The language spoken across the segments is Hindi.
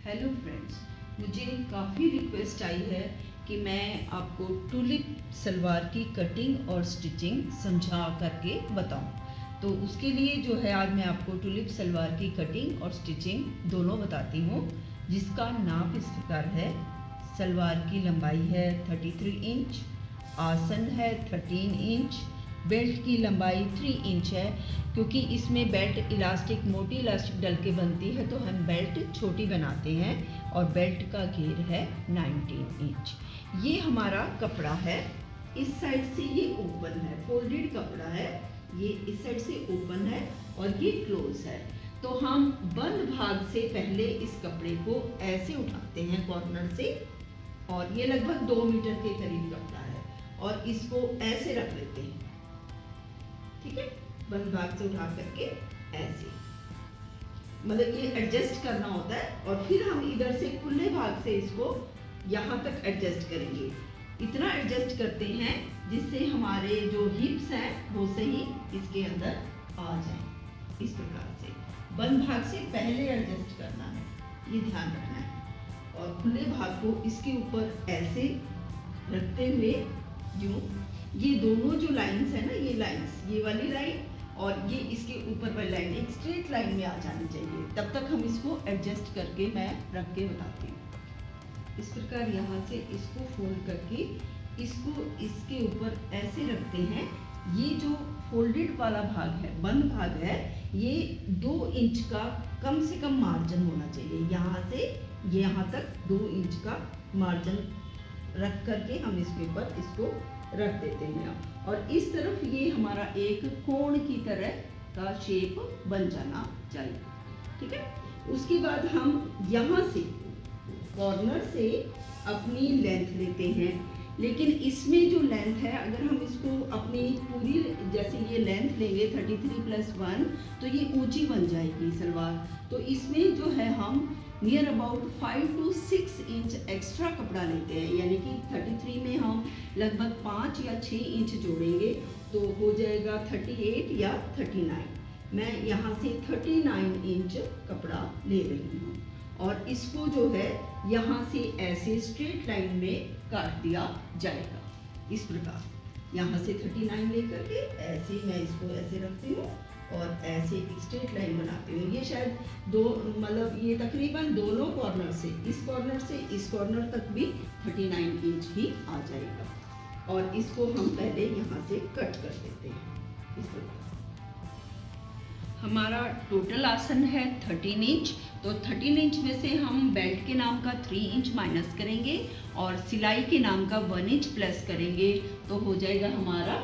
हेलो फ्रेंड्स, मुझे काफ़ी रिक्वेस्ट आई है कि मैं आपको टुलिप सलवार की कटिंग और स्टिचिंग समझा करके बताऊं। तो उसके लिए जो है आज मैं आपको टुलिप सलवार की कटिंग और स्टिचिंग दोनों बताती हूँ, जिसका नाप इस प्रकार है। सलवार की लंबाई है 33 इंच, आसन है 13 इंच, बेल्ट की लंबाई 3 इंच है। क्योंकि इसमें बेल्ट इलास्टिक मोटी इलास्टिक डल के बनती है तो हम बेल्ट छोटी बनाते हैं, और बेल्ट का घेर है 19 इंच। ये हमारा कपड़ा है, इस साइड से ये ओपन है, फोल्डेड कपड़ा है, ये इस साइड से ओपन है और ये क्लोज है। तो हम बंद भाग से पहले इस कपड़े को ऐसे उठाते हैं कॉर्नर से, और ये लगभग 2 मीटर के करीब कपड़ा है, और इसको ऐसे रख लेते हैं। ठीक है, बंद भाग से उठा करके ऐसे, मतलब ये एडजस्ट करना होता है, और फिर हम इधर से खुले भाग से इसको यहाँ तक एडजस्ट करेंगे। इतना एडजस्ट करते हैं जिससे हमारे जो हिप्स हैं वो सही इसके अंदर आ जाए। इस प्रकार से बंद भाग से पहले एडजस्ट करना है, ये ध्यान रखना है। और खुले भाग को इसके ऊपर ऐसे रखते हुए यूं, ये दोनों जो लाइंस है ना, ये लाइंस, ये वाली लाइन और ये इसके ऊपर वाली लाइन एक स्ट्रेट लाइन में आ जानी चाहिए। तब तक हम इसको एडजस्ट करके मैं रख के बताती हूँ। इस प्रकार यहाँ से इसको फोल्ड करके इसको इसके ऊपर ऐसे रखते हैं। ये जो फोल्डेड वाला भाग है, बंद भाग है, ये 2 इंच का कम से कम मार्जिन होना चाहिए। यहाँ से यहाँ तक 2 इंच का मार्जिन रख करके हम इसके ऊपर इसको रख देते हैं, और इस तरफ ये हमारा एक कोण की तरह का शेप बन जाना चाहिए। ठीक है, उसके बाद हम यहाँ से कॉर्नर से अपनी लेंथ लेते हैं, लेकिन इसमें जो लेंथ है, अगर हम इसको अपनी पूरी, जैसे ये लेंथ लेंगे 33 + 1, तो ये ऊंची बन जाएगी सलवार। तो इसमें जो है हम near about 5 to 6 inch extra कपड़ा लेते हैं, यानी कि 33 में हम लगभग 5 या 6 इंच जोड़ेंगे तो हो जाएगा 38 या 39। मैं यहाँ से 39 इंच कपड़ा ले रही हूँ, और इसको जो है यहाँ से ऐसे स्ट्रेट लाइन में काट दिया जाएगा। इस प्रकार यहाँ से 39 लेकर के ऐसे मैं इसको ऐसे रखती हूँ और ऐसे एक स्ट्रेट लाइन बनाती हूँ। ये शायद मतलब ये तकरीबन दोनों कॉर्नर से इस कॉर्नर तक भी 39 इंच ही आ जाएगा, और इसको हम पहले यहाँ से कट कर देते हैं। इस प्रकार हमारा टोटल आसन है 13 इंच, तो 13 इंच में से हम बेल्ट के नाम का 3 इंच माइनस करेंगे और सिलाई के नाम का 1 इंच प्लस करेंगे, तो हो जाएगा हमारा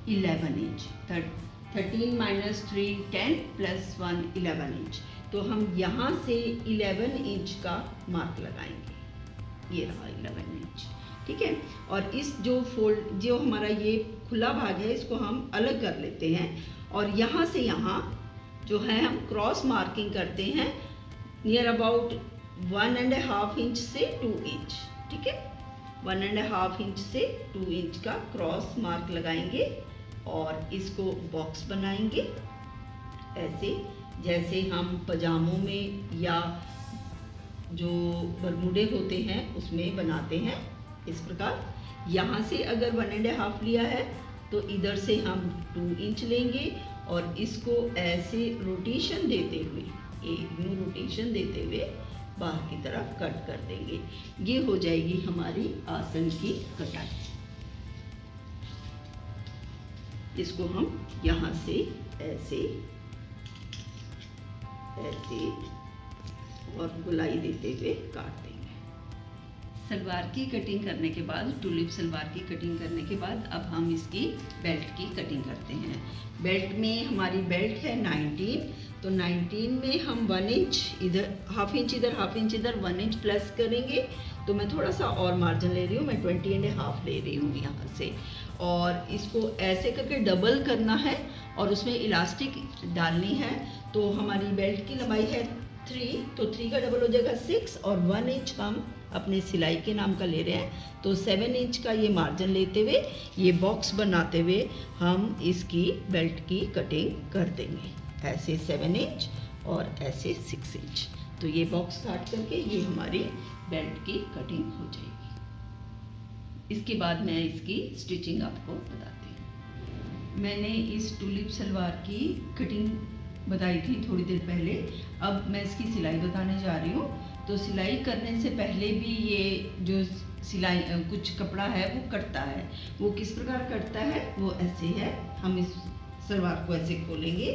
11 इंच। 13 - 3 10 + 1 11 इंच। तो हम यहाँ से 11 इंच का मार्क लगाएंगे। ये रहा 11 इंच। ठीक है, और इस जो हमारा ये खुला भाग है, इसको हम अलग कर लेते हैं, और यहाँ से यहाँ जो है हम क्रॉस मार्किंग करते हैं नियर अबाउट 1.5 इंच से 2 इंच। ठीक है, 1.5 इंच से 2 इंच का क्रॉस मार्क लगाएंगे, और इसको बॉक्स बनाएंगे ऐसे, जैसे हम पजामों में या जो बरमूडे होते हैं उसमें बनाते हैं। इस प्रकार यहाँ से अगर 1.5 लिया है तो इधर से हम 2 इंच लेंगे, और इसको ऐसे रोटेशन देते हुए, एक न्यू रोटेशन देते हुए बाहर की तरफ कट कर देंगे। ये हो जाएगी हमारी आसन की कटाई। इसको हम यहाँ से ऐसे ऐसे और गोलाई देते हुए काट देंगे। सलवार की कटिंग करने के बाद, टुलिप सलवार की कटिंग करने के बाद अब हम इसकी बेल्ट की कटिंग करते हैं। बेल्ट में हमारी बेल्ट है 19, तो 19 में हम 1 इंच इधर, हाफ इंच इधर, हाफ इंच इधर, 1 इंच प्लस करेंगे। तो मैं थोड़ा सा और मार्जिन ले रही हूँ, मैं 20.5 ले रही हूँ यहाँ से, और इसको ऐसे करके डबल करना है और उसमें इलास्टिक डालनी है। तो हमारी बेल्ट की लंबाई है 3, तो 3 का डबल हो जाएगा 6, और 1 इंच हम अपने सिलाई के नाम का ले रहे हैं, तो 7 इंच का ये मार्जिन लेते हुए, ये बॉक्स बनाते हुए हम इसकी बेल्ट की कटिंग कर देंगे। ऐसे 7 इंच और ऐसे 6 इंच। तो ये बॉक्स काट करके ये हमारी बेल्ट की कटिंग हो जाएगी। इसके बाद मैं इसकी स्टिचिंग आपको बताती हूँ। मैंने इस टूलिप सलवार की कटिंग बताई थी थोड़ी देर पहले। अब मैं इसकी सिलाई बताने जा रही हूँ। तो सिलाई करने से पहले भी ये जो सिलाई कुछ कपड़ा है वो कटता है। वो किस प्रकार कटता है, वो ऐसे है। हम इस सलवार को ऐसे खोलेंगे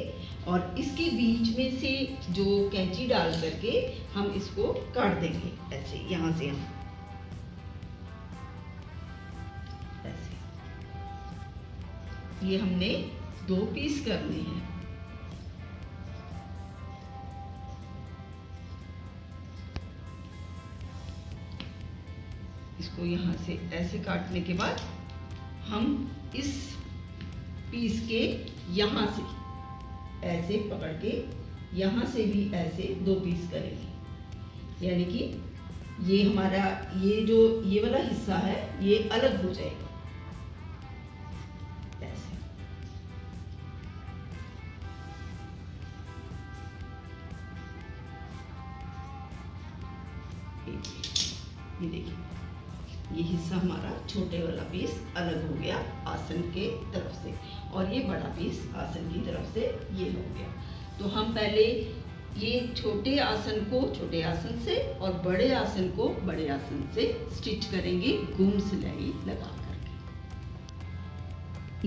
और इसके बीच में से जो कैंची डाल करके हम इसको काट देंगे ऐसे, यहाँ से यहाँ ऐसे। ये हमने 2 पीस करने हैं। इसको यहाँ से ऐसे काटने के बाद हम इस पीस के यहाँ से ऐसे पकड़ के यहाँ से भी ऐसे 2 पीस करेंगे। यानी कि ये हमारा ये वाला हिस्सा है ये अलग हो जाएगा ऐसे। ये देखिए, ये हिस्सा हमारा छोटे वाला पीस अलग हो गया आसन के तरफ से, और ये बड़ा पीस आसन की तरफ से ये हो गया। तो हम पहले ये छोटे आसन को छोटे आसन से और बड़े आसन को बड़े आसन से स्टिच करेंगे गुम सिलाई लगा करके।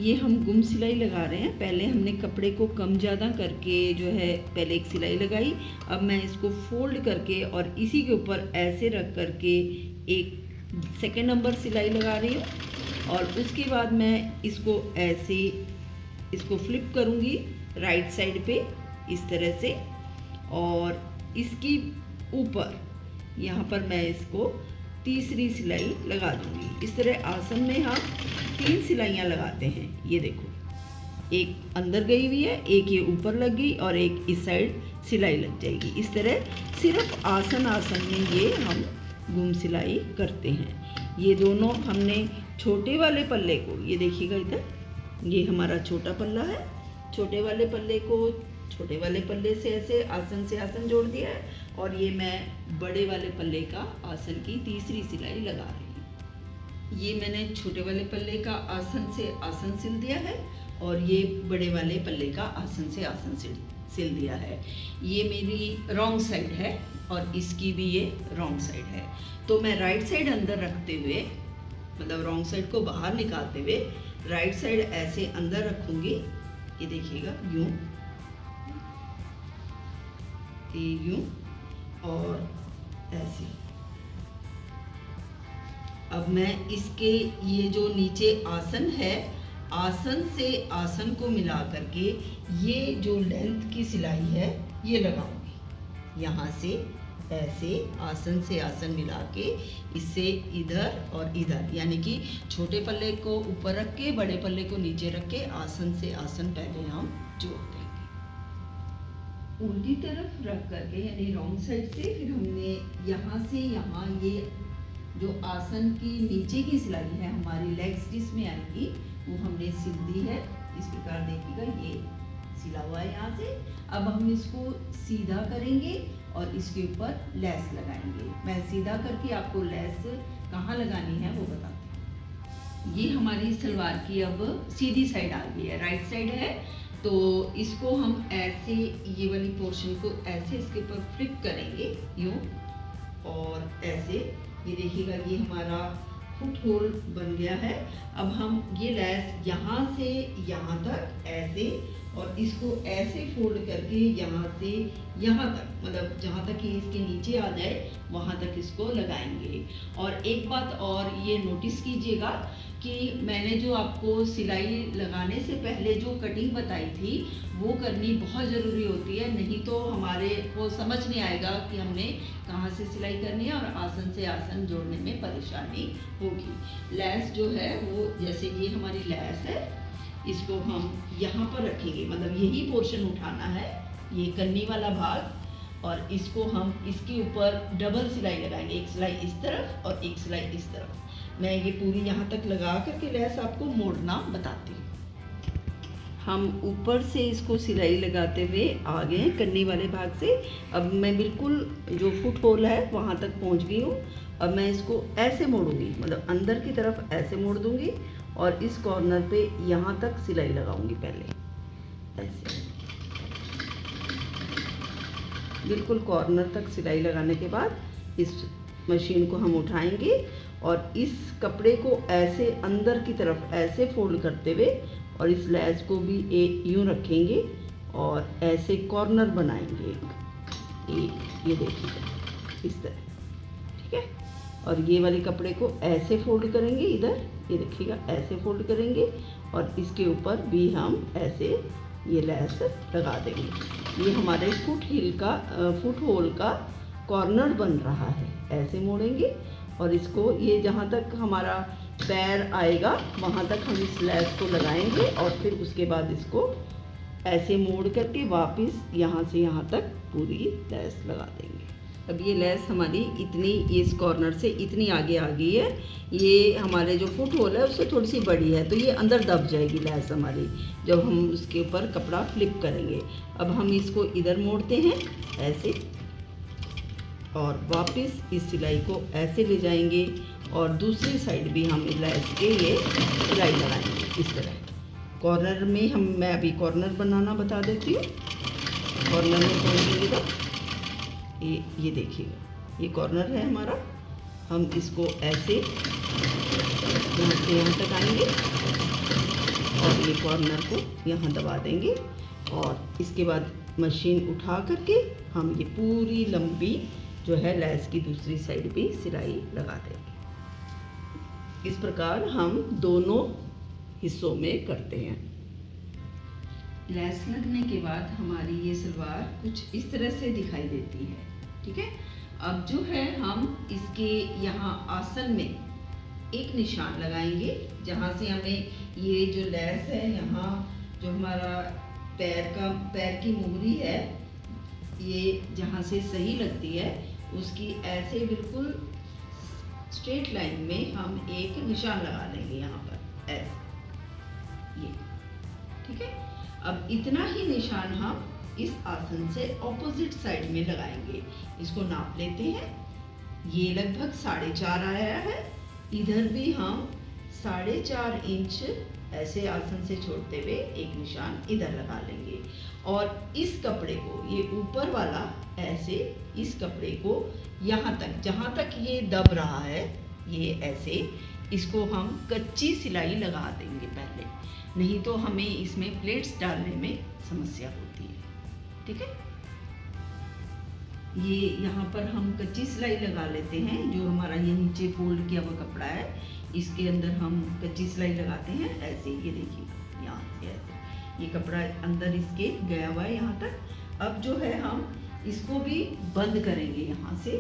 ये हम गुम सिलाई लगा रहे हैं। पहले हमने कपड़े को कम ज़्यादा करके जो है पहले एक सिलाई लगाई। अब मैं इसको फोल्ड करके और इसी के ऊपर ऐसे रख करके एक सेकेंड नंबर सिलाई लगा रही हूँ। और उसके बाद मैं इसको ऐसे इसको फ्लिप करूँगी राइट साइड पे इस तरह से, और इसकी ऊपर यहाँ पर मैं इसको तीसरी सिलाई लगा दूँगी। इस तरह आसन में हम 3 सिलाइयाँ लगाते हैं। ये देखो, एक अंदर गई हुई है, एक ये ऊपर लग गई और एक इस साइड सिलाई लग जाएगी। इस तरह सिर्फ आसन में ये हम गुम सिलाई करते हैं। ये दोनों हमने छोटे वाले पल्ले को, ये देखिएगा इधर, ये हमारा छोटा पल्ला है। छोटे वाले पल्ले को छोटे वाले पल्ले से ऐसे आसन जोड़ दिया है, और ये मैं बड़े वाले पल्ले का आसन की तीसरी सिलाई लगा रही हूँ। ये मैंने छोटे वाले पल्ले का आसन से आसन सिल दिया है, और ये बड़े वाले पल्ले का आसन से आसन सिल दिया है। ये मेरी रॉन्ग साइड है और इसकी भी ये रॉन्ग साइड है। तो मैं राइट साइड अंदर रखते हुए, मतलब रॉन्ग साइड को बाहर निकालते हुए राइट साइड ऐसे अंदर रखूंगी। ये देखिएगा, यूं यूं और ऐसे। अब मैं इसके ये जो नीचे आसन है, आसन से आसन को मिला करके ये जो लेंथ की सिलाई है ये लगाऊंगी। यहाँ से ऐसे आसन से आसन मिला के इससे इधर और इधर, यानी कि छोटे पल्ले को ऊपर रख के बड़े पल्ले को नीचे रख के आसन से आसन पहले हम जोड़ देंगे। उल्टी तरफ रख करके, यानी रॉन्ग साइड से, फिर हमने यहाँ से यहाँ ये जो आसन की नीचे की सिलाई है हमारी लेग स्टिच में आएगी, वो हमने सिल दी है। इस प्रकार देखिएगा, ये सिला हुआ है यहाँ से। अब हम इसको सीधा करेंगे और इसके ऊपर लेस लगाएंगे। मैं सीधा करके आपको लेस कहाँ लगानी है वो बताती हूँ। ये हमारी सलवार की अब सीधी साइड आ गई है, राइट साइड है। तो इसको हम ऐसे ये वाली पोर्शन को ऐसे इसके ऊपर फ्लिप करेंगे यूँ, और ऐसे ये देखिएगा ये हमारा फुट होल बन गया है। अब हम ये लेस यहाँ से यहाँ तक ऐसे, और इसको ऐसे फोल्ड करके यहाँ से यहाँ तक, मतलब जहाँ तक ये इसके नीचे आ जाए वहाँ तक इसको लगाएंगे। और एक बात और ये नोटिस कीजिएगा कि मैंने जो आपको सिलाई लगाने से पहले जो कटिंग बताई थी वो करनी बहुत ज़रूरी होती है, नहीं तो हमारे को समझ नहीं आएगा कि हमने कहाँ से सिलाई करनी है और आसन से आसन जोड़ने में परेशानी होगी। लेस जो है वो, जैसे ये हमारी लेस है, इसको हम यहाँ पर रखेंगे, मतलब यही पोर्शन उठाना है, ये कन्नी वाला भाग, और इसको हम इसके ऊपर डबल सिलाई लगाएंगे। एक सिलाई इस तरफ और एक सिलाई इस तरफ। मैं ये पूरी यहाँ तक लगा करके लेस आपको मोड़ना बताती हूँ। हम ऊपर से इसको सिलाई लगाते हुए आ गए हैं कन्नी वाले भाग से। अब मैं बिल्कुल जो फुट होल है वहाँ तक पहुँच गई हूँ। अब मैं इसको ऐसे मोड़ूंगी, मतलब अंदर की तरफ ऐसे मोड़ दूंगी और इस कॉर्नर पे यहाँ तक सिलाई लगाऊंगी। पहले ऐसे बिल्कुल कॉर्नर तक सिलाई लगाने के बाद इस मशीन को हम उठाएंगे और इस कपड़े को ऐसे अंदर की तरफ ऐसे फोल्ड करते हुए और इस लैस को भी यूं रखेंगे और ऐसे कॉर्नर बनाएंगे एक ये देखिएगा इस तरह, ठीक है। और ये वाले कपड़े को ऐसे फोल्ड करेंगे, इधर ये देखिएगा ऐसे फोल्ड करेंगे और इसके ऊपर भी हम ऐसे ये लैस लगा देंगे। ये हमारे फुट होल का कॉर्नर बन रहा है। ऐसे मोड़ेंगे और इसको ये जहाँ तक हमारा पैर आएगा वहाँ तक हम इस लैस को लगाएंगे और फिर उसके बाद इसको ऐसे मोड़ करके वापस यहाँ से यहाँ तक पूरी लैस लगा देंगे। अब ये लैस हमारी इतनी इस कॉर्नर से इतनी आगे आ गई है। ये हमारे जो फुट होल है उससे थोड़ी सी बड़ी है, तो ये अंदर दब जाएगी लैस हमारी जब हम उसके ऊपर कपड़ा फ्लिप करेंगे। अब हम इसको इधर मोड़ते हैं ऐसे और वापस इस सिलाई को ऐसे ले जाएंगे और दूसरी साइड भी हम लैस के ये सिलाई लगाएंगे इस तरह। कॉर्नर में मैं अभी कॉर्नर बनाना बता देती हूँ। कॉर्नर में पहुँचेगा ये देखिएगा, ये कॉर्नर है हमारा। हम इसको ऐसे यहाँ से यहाँ तक आएंगे और ये कॉर्नर को यहाँ दबा देंगे और इसके बाद मशीन उठा करके हम ये पूरी लंबी जो है लैस की दूसरी साइड भी सिलाई लगा देंगे। इस प्रकार हम दोनों हिस्सों में करते हैं। लैस लगने के बाद हमारी ये सलवार कुछ इस तरह से दिखाई देती है, ठीक है। अब जो है हम इसके यहाँ आसन में एक निशान लगाएंगे जहाँ से हमें ये जो लैस है यहाँ जो हमारा पैर की मुहरी है ये जहाँ से सही लगती है उसकी ऐसे बिल्कुल स्ट्रेट लाइन में हम एक निशान लगा लेंगे यहाँ पर ऐसे, ये ठीक है। अब इतना ही निशान हम इस आसन से ऑपोजिट साइड में लगाएंगे। इसको नाप लेते हैं। ये लगभग 4.5 आया है। इधर भी हम 4.5 इंच ऐसे आसन से छोड़ते हुए एक निशान इधर लगा लेंगे और इस कपड़े को ये ऊपर वाला ऐसे इस कपड़े को यहाँ तक जहाँ तक ये दब रहा है ये ऐसे इसको हम कच्ची सिलाई लगा देंगे पहले, नहीं तो हमें इसमें प्लेट्स डालने में समस्या होती है, ठीक है। ये यहाँ पर हम कच्ची सिलाई लगा लेते हैं। जो हमारा ये नीचे फोल्ड किया हुआ कपड़ा है इसके अंदर हम कच्ची सिलाई लगाते हैं ऐसे, ये देखिए यहाँ से ऐसे ये कपड़ा अंदर इसके गया हुआ है यहाँ तक। अब जो है हम इसको भी बंद करेंगे यहाँ से,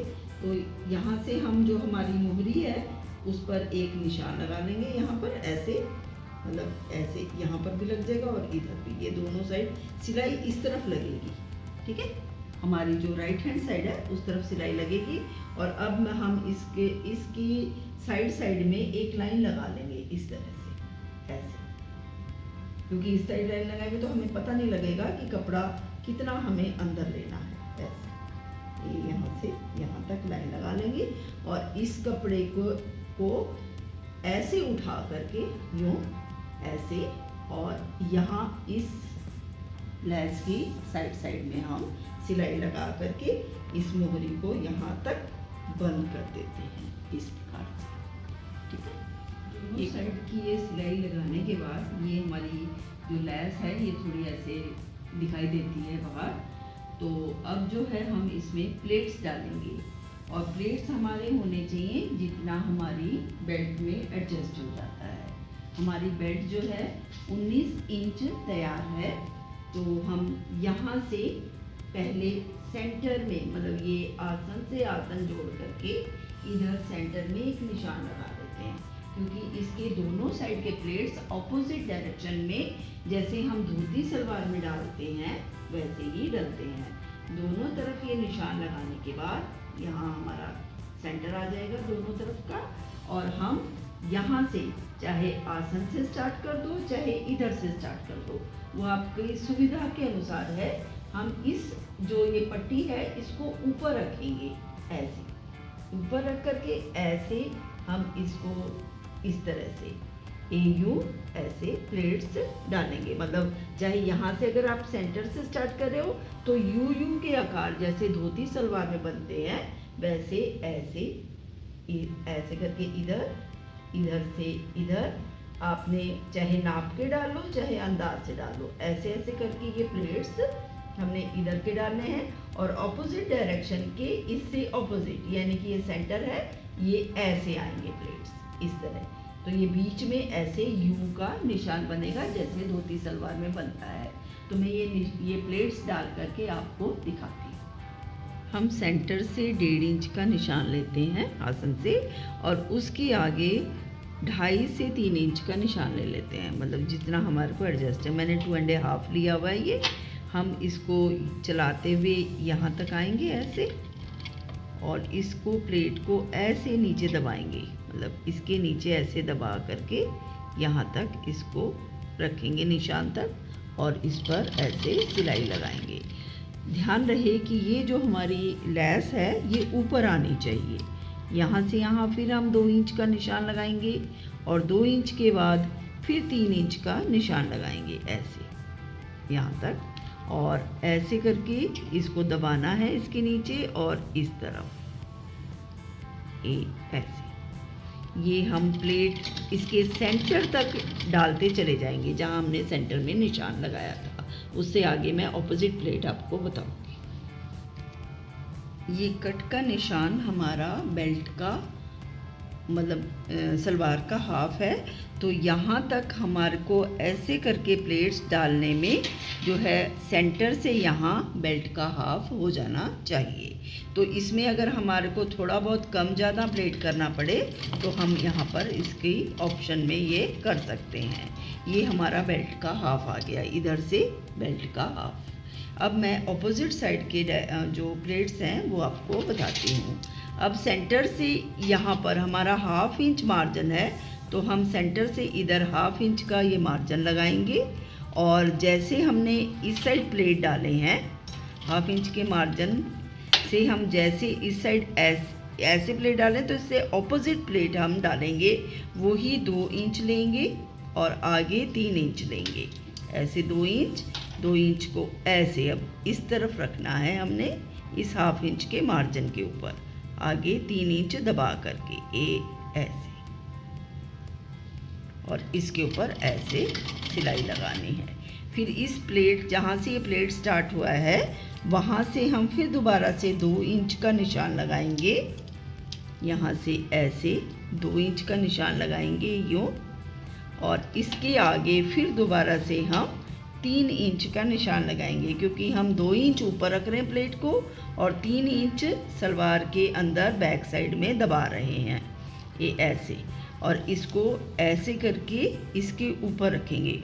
तो यहाँ से हम जो हमारी मुहरी है उस पर एक निशान लगा लेंगे यहाँ पर ऐसे, मतलब ऐसे यहाँ पर भी लग जाएगा और इधर भी, ये दोनों साइड सिलाई इस तरफ लगेगी, ठीक है। हमारी जो राइट हैंड साइड है उस तरफ सिलाई लगेगी और अब हम इसकी साइड में एक लाइन लगा लेंगे इस तरह से ऐसे, क्योंकि इस साइड लाइन लगाएंगे तो हमें पता नहीं लगेगा कि कपड़ा कितना हमें अंदर लेना है। ऐसे ये यहाँ से यहाँ तक लाइन लगा लेंगे और इस कपड़े को ऐसे उठा करके यूं ऐसे और यहाँ इस लैस की साइड में हम सिलाई लगा करके इस मोहरी को यहाँ तक बंद कर देते हैं इस प्रकार से, ठीक है। दोनों साइड की ये सिलाई लगाने के बाद ये हमारी जो लैस है ये थोड़ी ऐसे दिखाई देती है बाहर। तो अब जो है हम इसमें प्लेट्स डालेंगे और प्लेट्स हमारे होने चाहिए जितना हमारी बेल्ट में एडजस्ट हो जाता है। हमारी बेल्ट जो है 19 इंच तैयार है, तो हम यहाँ से पहले सेंटर में, मतलब ये आसन से आसन जोड़ करके इधर सेंटर में एक निशान लगा देते हैं, क्योंकि इसके दोनों साइड के प्लेट्स ऑपोजिट डायरेक्शन में जैसे हम धोती सलवार में डालते हैं वैसे ही डलते हैं। दोनों तरफ ये निशान लगाने के बाद यहाँ हमारा सेंटर आ जाएगा दोनों तरफ का और हम यहाँ से चाहे आसन से स्टार्ट कर दो, चाहे इधर से स्टार्ट कर दो, वो आपकी सुविधा के अनुसार है। हम इस जो ये पट्टी है इसको ऊपर रखेंगे, ऐसे ऊपर रख करके ऐसे हम इसको इस तरह से यूं ऐसे प्लेट्स डालेंगे। मतलब चाहे यहाँ से अगर आप सेंटर से स्टार्ट कर रहे हो तो यू के आकार जैसे धोती सलवार में बनते हैं वैसे ऐसे करके इधर से इधर आपने चाहे नाप के डालो चाहे अंदाज से डालो, ऐसे ऐसे करके ये प्लेट्स हमने इधर के डालने हैं और ऑपोजिट डायरेक्शन के इससे ऑपोजिट, यानी कि ये सेंटर है, ये ऐसे आएंगे प्लेट्स इस तरह। तो ये बीच में ऐसे यू का निशान बनेगा जैसे धोती सलवार में बनता है। तो मैं ये प्लेट्स डाल करके आपको दिखाती हूँ। हम सेंटर से 1.5 इंच का निशान लेते हैं आसन से और उसके आगे 2.5 से 3 इंच का निशान ले लेते हैं, मतलब जितना हमारे को एडजस्ट है। मैंने 2.5 लिया हुआ है ये। हम इसको चलाते हुए यहाँ तक आएंगे ऐसे और इसको प्लेट को ऐसे नीचे दबाएंगे, मतलब इसके नीचे ऐसे दबा करके यहाँ तक इसको रखेंगे निशान तक और इस पर ऐसे सिलाई लगाएंगे। ध्यान रहे कि ये जो हमारी लैस है ये ऊपर आनी चाहिए। यहाँ से यहाँ फिर हम 2 इंच का निशान लगाएंगे और 2 इंच के बाद फिर 3 इंच का निशान लगाएंगे ऐसे यहाँ तक, और ऐसे करके इसको दबाना है इसके नीचे और इस तरफ ऐसे। ये हम प्लेट इसके सेंटर तक डालते चले जाएंगे जहाँ हमने सेंटर में निशान लगाया था। उससे आगे मैं ऑपोजिट प्लेट आपको बताऊंगी। ये कट का निशान हमारा बेल्ट का मतलब सलवार का हाफ है, तो यहाँ तक हमारे को ऐसे करके प्लेट्स डालने में जो है सेंटर से यहाँ बेल्ट का हाफ हो जाना चाहिए। तो इसमें अगर हमारे को थोड़ा बहुत कम ज़्यादा प्लेट करना पड़े तो हम यहाँ पर इसकी ऑप्शन में ये कर सकते हैं। ये हमारा बेल्ट का हाफ आ गया, इधर से बेल्ट का हाफ। अब मैं ऑपोजिट साइड के जो प्लेट्स हैं वो आपको बताती हूँ। अब सेंटर से यहाँ पर हमारा 1/2 इंच मार्जिन है, तो हम सेंटर से इधर 1/2 इंच का ये मार्जिन लगाएंगे और जैसे हमने इस साइड प्लेट डाले हैं 1/2 इंच के मार्जिन से हम जैसे इस साइड ऐसे प्लेट डालें तो इससे ऑपोजिट प्लेट हम डालेंगे वही 2 इंच लेंगे और आगे 3 इंच लेंगे। ऐसे 2 इंच को ऐसे अब इस तरफ रखना है हमने इस 1/2 इंच के मार्जिन के ऊपर, आगे 3 इंच दबा करके ऐसे, और इसके ऊपर ऐसे सिलाई लगानी है। फिर इस प्लेट जहाँ से ये प्लेट स्टार्ट हुआ है वहाँ से हम फिर दोबारा से 2 इंच का निशान लगाएंगे। यहाँ से ऐसे 2 इंच का निशान लगाएंगे यूँ, और इसके आगे फिर दोबारा से हम 3 इंच का निशान लगाएंगे, क्योंकि हम 2 इंच ऊपर रख रहे हैं प्लेट को और 3 इंच सलवार के अंदर बैक साइड में दबा रहे हैं ये ऐसे, और इसको ऐसे करके इसके ऊपर रखेंगे।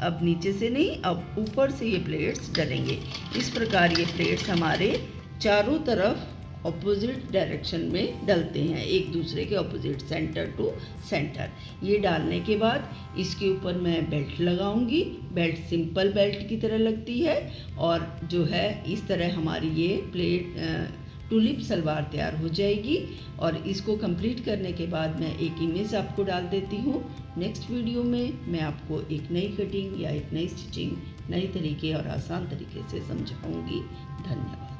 अब नीचे से नहीं, अब ऊपर से ये प्लेट्स डलेंगे। इस प्रकार ये प्लेट्स हमारे चारों तरफ ऑपोजिट डायरेक्शन में डलते हैं, एक दूसरे के ऑपोजिट, सेंटर टू सेंटर। ये डालने के बाद इसके ऊपर मैं बेल्ट लगाऊंगी। बेल्ट सिंपल बेल्ट की तरह लगती है और जो है इस तरह हमारी ये प्लेट टुलिप सलवार तैयार हो जाएगी। और इसको कंप्लीट करने के बाद मैं एक इमेज आपको डाल देती हूँ। नेक्स्ट वीडियो में मैं आपको एक नई कटिंग या एक नई स्टिचिंग नए तरीके और आसान तरीके से समझाऊंगी। धन्यवाद।